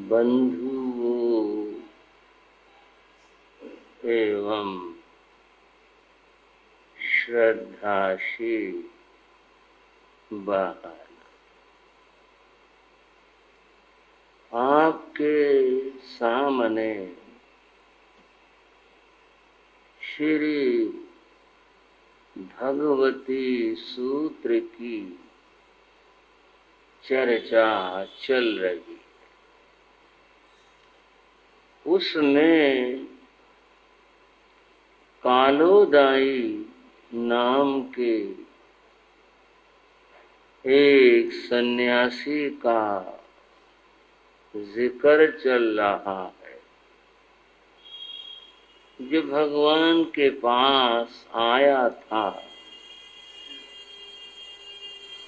बंधुओं एवं श्रद्धाशील बहन, आपके सामने श्री भगवती सूत्र की चर्चा चल रही। उसमें कालोदाई नाम के एक सन्यासी का जिक्र चल रहा है, जो भगवान के पास आया था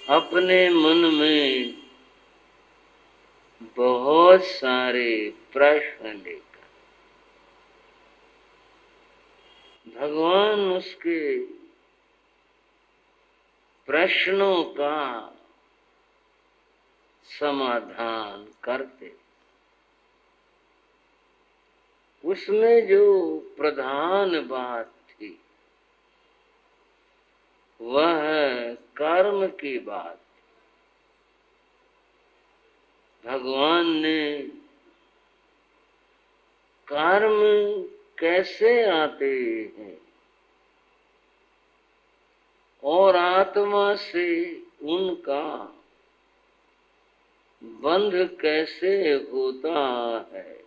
अपने मन में बहुत सारे प्रश्न लेकर। भगवान उसके प्रश्नों का समाधान करते। उसमें जो प्रधान बात थी वह कर्म की बात। भगवान ने कर्म कैसे आते हैं और आत्मा से उनका बंध कैसे होता है,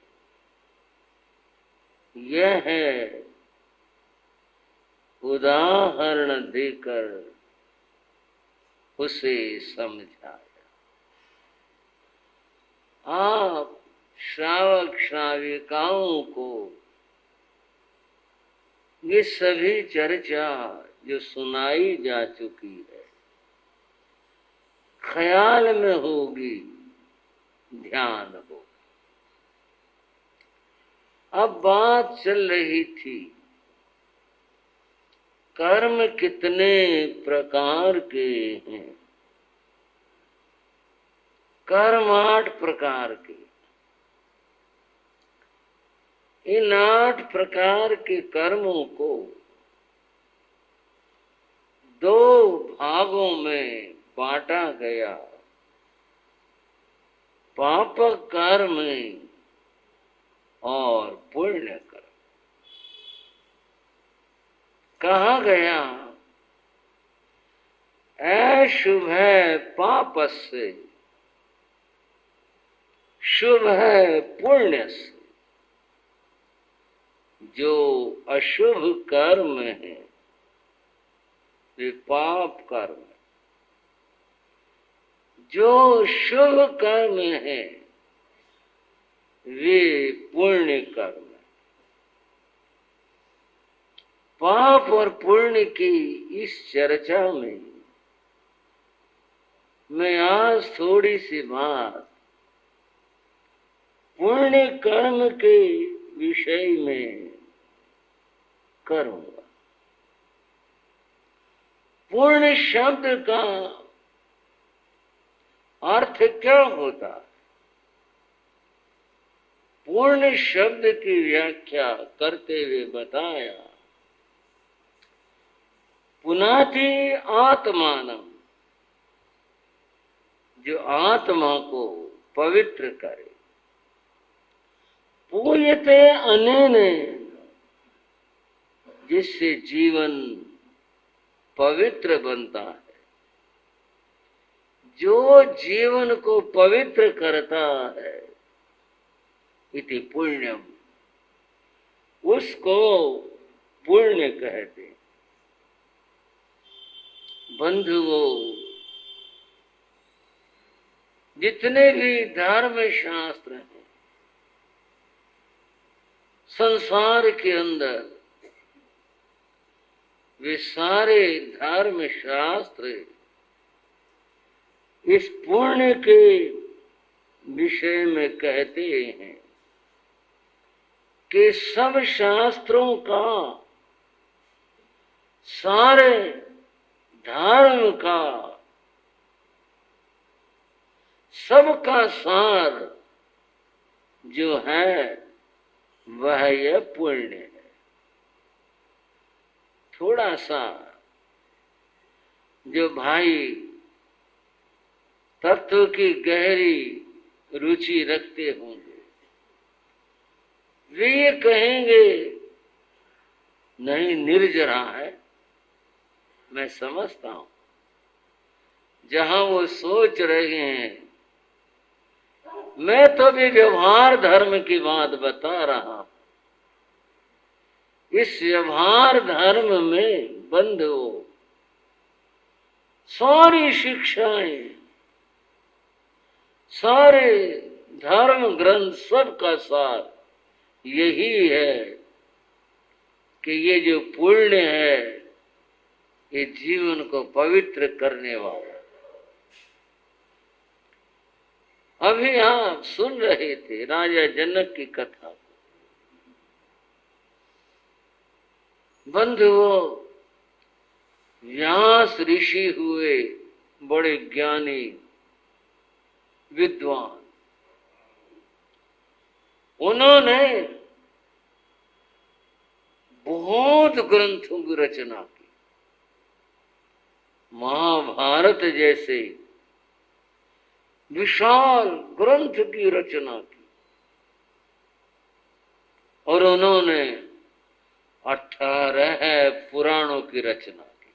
यह उदाहरण देकर उसे समझाया। आप श्रावक श्राविकाओं को ये सभी चर्चा जो सुनाई जा चुकी है ख्याल में होगी, ध्यान हो। अब बात चल रही थी कर्म कितने प्रकार के हैं। कर्म 8 प्रकार के। इन 8 प्रकार के कर्मों को 2 भागों में बांटा गया। पाप कर्म और पुण्य कर्म। कहा गया अशुभ है पापस्य, शुभ है पुण्य से। जो अशुभ कर्म है वे पाप कर्म है, जो शुभ कर्म है वे पुण्य कर्म है। पाप और पुण्य की इस चर्चा में मैं आज थोड़ी सी बात पुण्य कर्म के विषय में करूंगा। पुण्य शब्द का अर्थ क्या होता है? पुण्य शब्द की व्याख्या करते हुए बताया, पुनाति आत्मानम, जो आत्मा को पवित्र करे। पूयते अनेन, जिससे जीवन पवित्र बनता है। जो जीवन को पवित्र करता है इति पुण्यम, उसको पुण्य कहते हैं। बंधुओं, जितने भी धर्म शास्त्र हैं संसार के अंदर, वे सारे धर्म शास्त्र इस पुण्य के विषय में कहते हैं कि सब शास्त्रों का, सारे धर्म का, सबका सार जो है वह यह पुण्य है। थोड़ा सा जो भाई तत्व की गहरी रुचि रखते होंगे वे ये कहेंगे नहीं निर्जरा है। मैं समझता हूं जहां वो सोच रहे हैं, मैं तो भी व्यवहार धर्म की बात बता रहा हूं। इस व्यवहार धर्म में बंधुओं सारी शिक्षाएं, सारे धर्म ग्रंथ सब का सार यही है कि ये जो पुण्य है ये जीवन को पवित्र करने वाला। अभी आप सुन रहे थे राजा जनक की कथा। बंधुओं, व्यास ऋषि हुए बड़े ज्ञानी विद्वान। उन्होंने बहुत ग्रंथों की रचना की। महाभारत जैसे विशाल ग्रंथ की रचना की और उन्होंने 18 पुराणों की रचना की।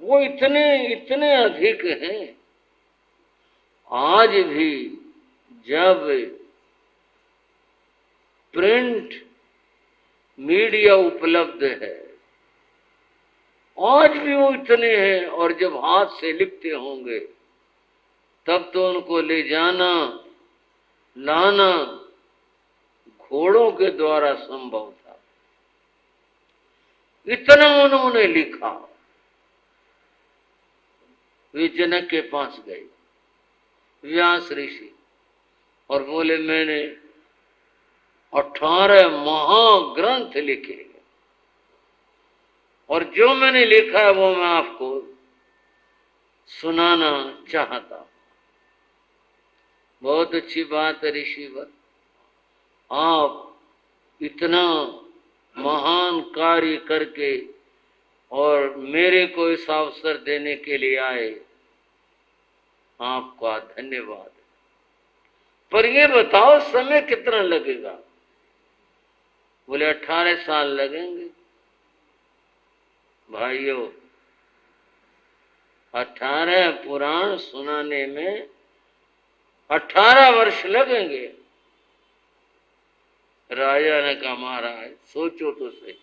वो इतने अधिक हैं। आज भी जब प्रिंट मीडिया उपलब्ध है, आज भी वो इतने हैं। और जब हाथ से लिखते होंगे तब तो उनको ले जाना लाना घोड़ों के द्वारा संभव था। इतना उन्होंने लिखा। वे जनक के पास गए, व्यास ऋषि, और बोले मैंने 18 महाग्रंथ लिखे और जो मैंने लिखा है वो मैं आपको सुनाना चाहता हूं। बहुत अच्छी बात है ऋषिवर, आप इतना महान कार्य करके और मेरे को इस अवसर देने के लिए आए, आपका धन्यवाद। पर ये बताओ समय कितना लगेगा? बोले 18 साल लगेंगे। भाइयों, 18 पुराण सुनाने में 18 वर्ष लगेंगे। राजा ने कहा महाराज सोचो तो सही,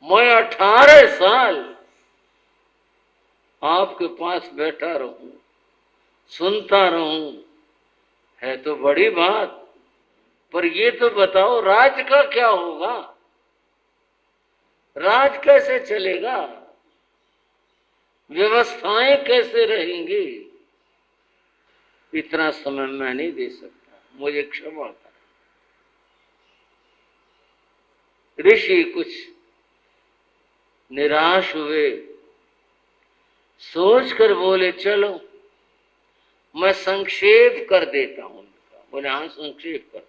मैं 18 साल आपके पास बैठा रहूं, सुनता रहूं, है तो बड़ी बात। पर ये तो बताओ राज का क्या होगा? राज कैसे चलेगा? व्यवस्थाएं कैसे रहेंगी? इतना समय मैं नहीं दे सकता, मुझे क्षमा कर। ऋषि कुछ निराश हुए, सोचकर बोले चलो मैं संक्षेप कर देता हूं उनका। बोले हाँ संक्षेप कर दो।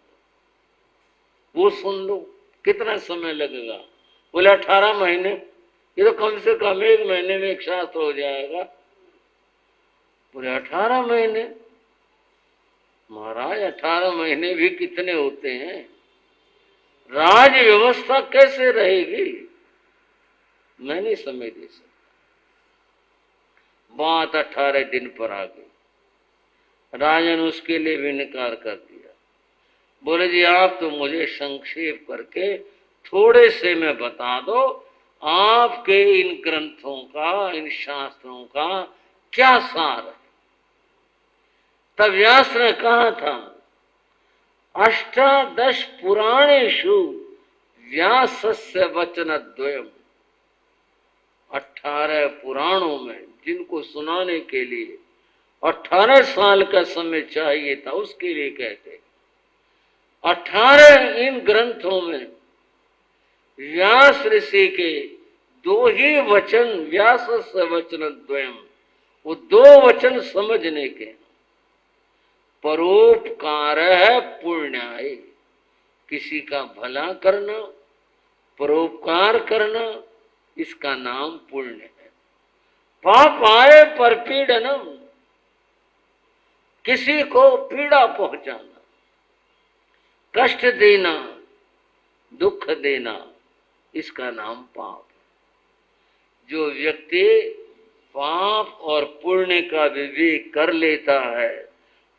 वो सुन लो कितना समय लगेगा? बोले 18 महीने। ये तो कम से कम 1 महीने में एक शास्त्र हो जाएगा। बोले 18 महीने? महाराज 18 महीने भी कितने होते हैं? राज व्यवस्था कैसे रहेगी? मैं नहीं समय दे सकता। बात 18 दिन पर आ गई। राजा ने उसके लिए भी इनकार कर दिया। बोले जी आप तो मुझे संक्षेप करके थोड़े से में बता दो, आपके इन ग्रंथों का, इन शास्त्रों का क्या सार है? तब व्यास ने कहा था 18 पुराणेषु व्यासस्य वचनद्वयम्। 18 पुराणों में जिनको सुनाने के लिए 18 साल का समय चाहिए था, उसके लिए कहते 18 इन ग्रंथों में व्यास ऋषि के 2 ही वचन, व्यासस्य वचनद्वयम्, वो 2 वचन समझने के। परोपकार है पुण्याय, किसी का भला करना, परोपकार करना, इसका नाम पुण्य है। पाप आए पर पीड़नम, किसी को पीड़ा पहुंचाना, कष्ट देना, दुख देना, इसका नाम पाप है। जो व्यक्ति पाप और पुण्य का विवेक कर लेता है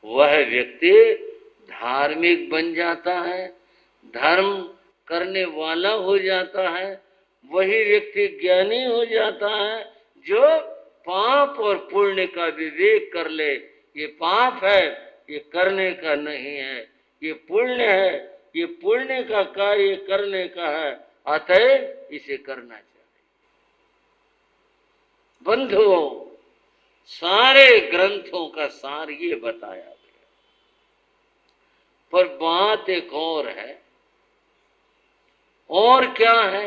वह व्यक्ति धार्मिक बन जाता है, धर्म करने वाला हो जाता है। वही व्यक्ति ज्ञानी हो जाता है जो पाप और पुण्य का विवेक कर ले। ये पाप है, ये करने का नहीं है, ये पुण्य है, ये पुण्य का कार्य करने का है, अतएव इसे करना चाहिए। बंधुओं, सारे ग्रंथों का सार ये बताया गया, पर बात एक और है। और क्या है?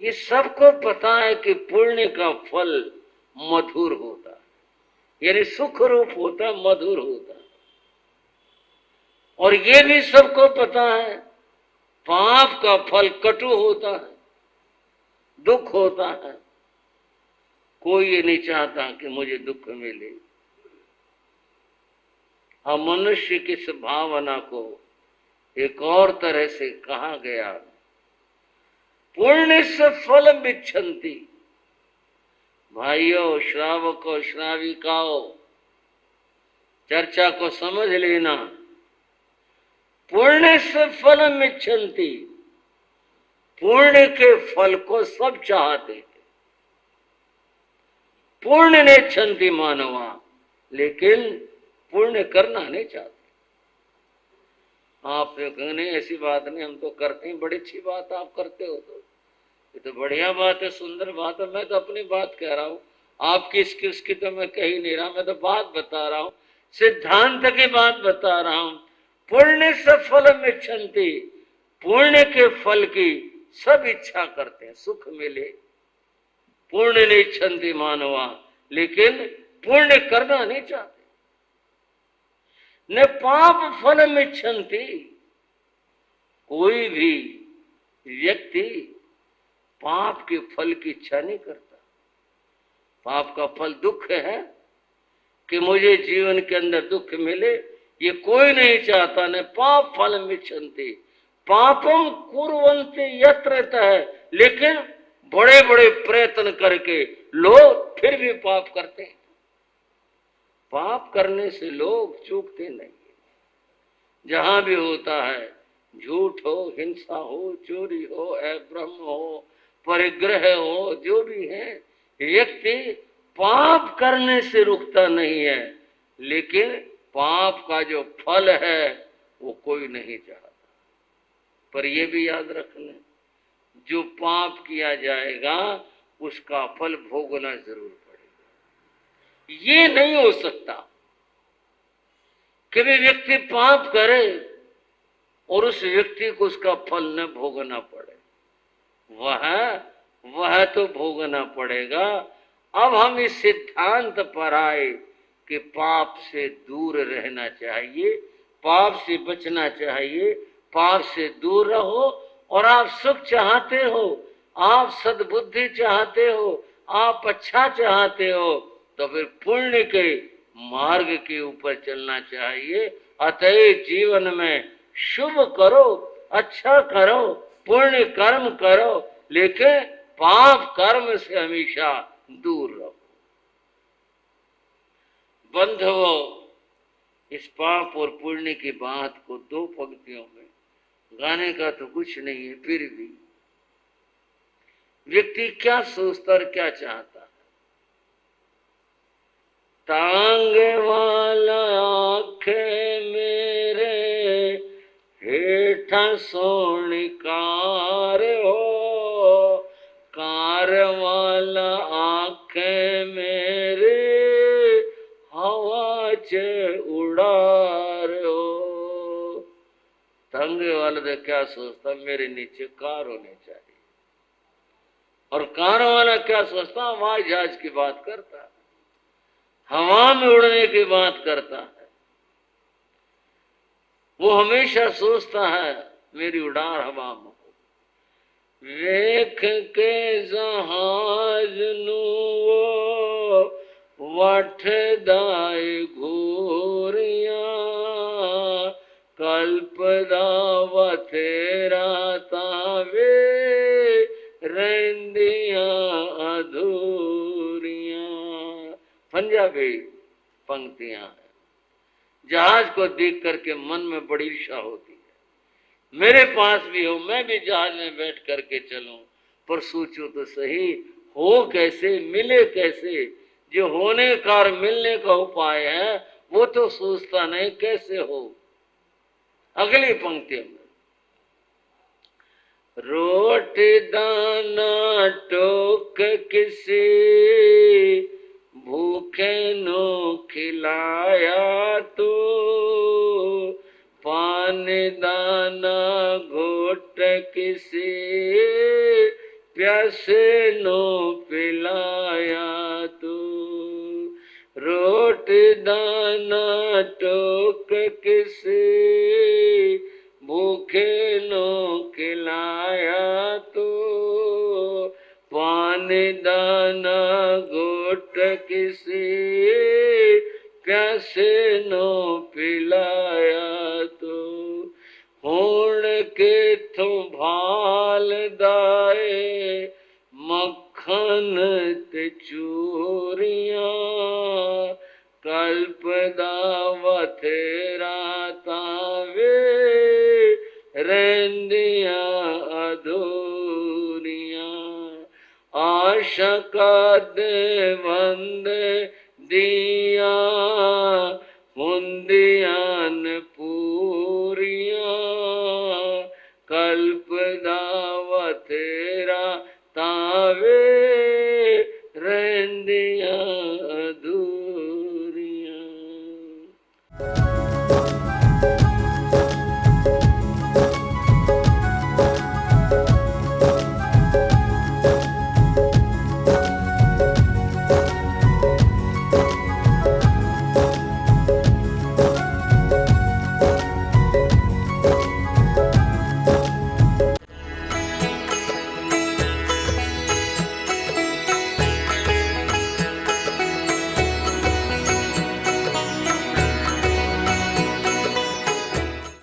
ये सबको पता है कि पुण्य का फल मधुर होता है, यानी सुख रूप होता है, मधुर होता है। और ये भी सबको पता है पाप का फल कटु होता है, दुख होता है। कोई ये नहीं चाहता कि मुझे दुख मिले। अब मनुष्य की इस भावना को एक और तरह से कहा गया, पुण्य से फल मिच्छन्ति। भाइयों, श्रावकों, श्राविकाओं, चर्चा को समझ लेना। पुण्य से फल मिच्छन्ति, पुण्य के फल को सब चाहते थे। पुण्य नेच्छन्ति मानवा, लेकिन पुण्य करना नहीं चाहते। आप कहने ऐसी बात नहीं, हम तो करते हैं, बड़ी अच्छी बात आप करते हो, तो ये तो बढ़िया बात है, सुंदर बात है। मैं तो अपनी बात कह रहा हूँ, आपकी इसकी उसकी तो मैं कह ही नहीं रहा, मैं तो बात बता रहा हूँ, सिद्धांत की बात बता रहा हूँ। पुण्य से फल मिच्छन्ति, पुण्य के फल की सब इच्छा करते हैं, सुख मिले। पुण्य नेच्छन्ति मानवा, लेकिन पुण्य करना नहीं चाहते। न पाप फल मिच्छन्ति, कोई भी व्यक्ति पाप के फल की इच्छा नहीं करता। पाप का फल दुख है कि मुझे जीवन के अंदर दुख मिले, ये कोई नहीं चाहता। न पाप फल मिच्छन्ति, पापम कुर्वन्ति यत्रतः, लेकिन बड़े बड़े प्रयत्न करके लोग फिर भी पाप करते हैं। पाप करने से लोग चूकते नहीं। जहां भी होता है, झूठ हो, हिंसा हो, चोरी हो, अभ्रम हो, परिग्रह हो, जो भी है, व्यक्ति पाप करने से रुकता नहीं है, लेकिन पाप का जो फल है वो कोई नहीं चाहता। पर यह भी याद रखना, जो पाप किया जाएगा उसका फल भोगना जरूर पड़ेगा। ये नहीं हो सकता कि भी व्यक्ति पाप करे और उस व्यक्ति को उसका फल न भोगना पड़े। वह तो भोगना पड़ेगा। अब हम इस सिद्धांत पर आए कि पाप से दूर रहना चाहिए, पाप से बचना चाहिए, पाप से दूर रहो। और आप सुख चाहते हो, आप सद्बुद्धि चाहते हो, आप अच्छा चाहते हो, तो फिर पुण्य के मार्ग के ऊपर चलना चाहिए। अतएव जीवन में शुभ करो, अच्छा करो, पुण्य कर्म करो, लेकिन पाप कर्म से हमेशा दूर रहो। बंधुओं, इस पाप और पुण्य की बात को दो पंक्तियों में गाने का तो कुछ नहीं है, फिर भी व्यक्ति क्या सोचता और क्या चाहता है। तांगे वाला आंखें मेरे हेठा सोनी कार हो, कार वाला आंखें मेरे हवा चे उड़ार हो। तांगे वाला तो क्या सोचता, मेरे नीचे कार होनी चाहिए। और कार वाला क्या सोचता, हवाई जहाज की बात करता है, हवा में उड़ने की बात करता है। वो हमेशा सोचता है मेरी उड़ान हवा में हो। वेख के जहाज नू वो वठ दाए घोरिया, कल्पदा वथेरा तावे रेंदिया अधूरिया। पंजाबी पंक्तियां हैं। जहाज को देख करके मन में बड़ी ईर्ष्या होती है, मेरे पास भी हो, मैं भी जहाज में बैठ करके चलूं, पर सोचो तो सही हो कैसे, मिले कैसे। जो होने का और मिलने का उपाय है वो तो सोचता नहीं कैसे हो। अगली पंक्ति में रोटी दाना टोक किसी भूखे नो खिलाया तो, पानी दाना घोट किसी प्यासे नो पिलाया तो। रोटी दाना टोक किसी भूखे नो खिलाया तो, पानी दाना घोट किसी प्यासे नो पिलाया तो। होण के थो भाल दाए मक्खन ते चूरिया, कल्पदा वथेरा तावे रेंदिया अधूरिया। आशा का देवंद दिया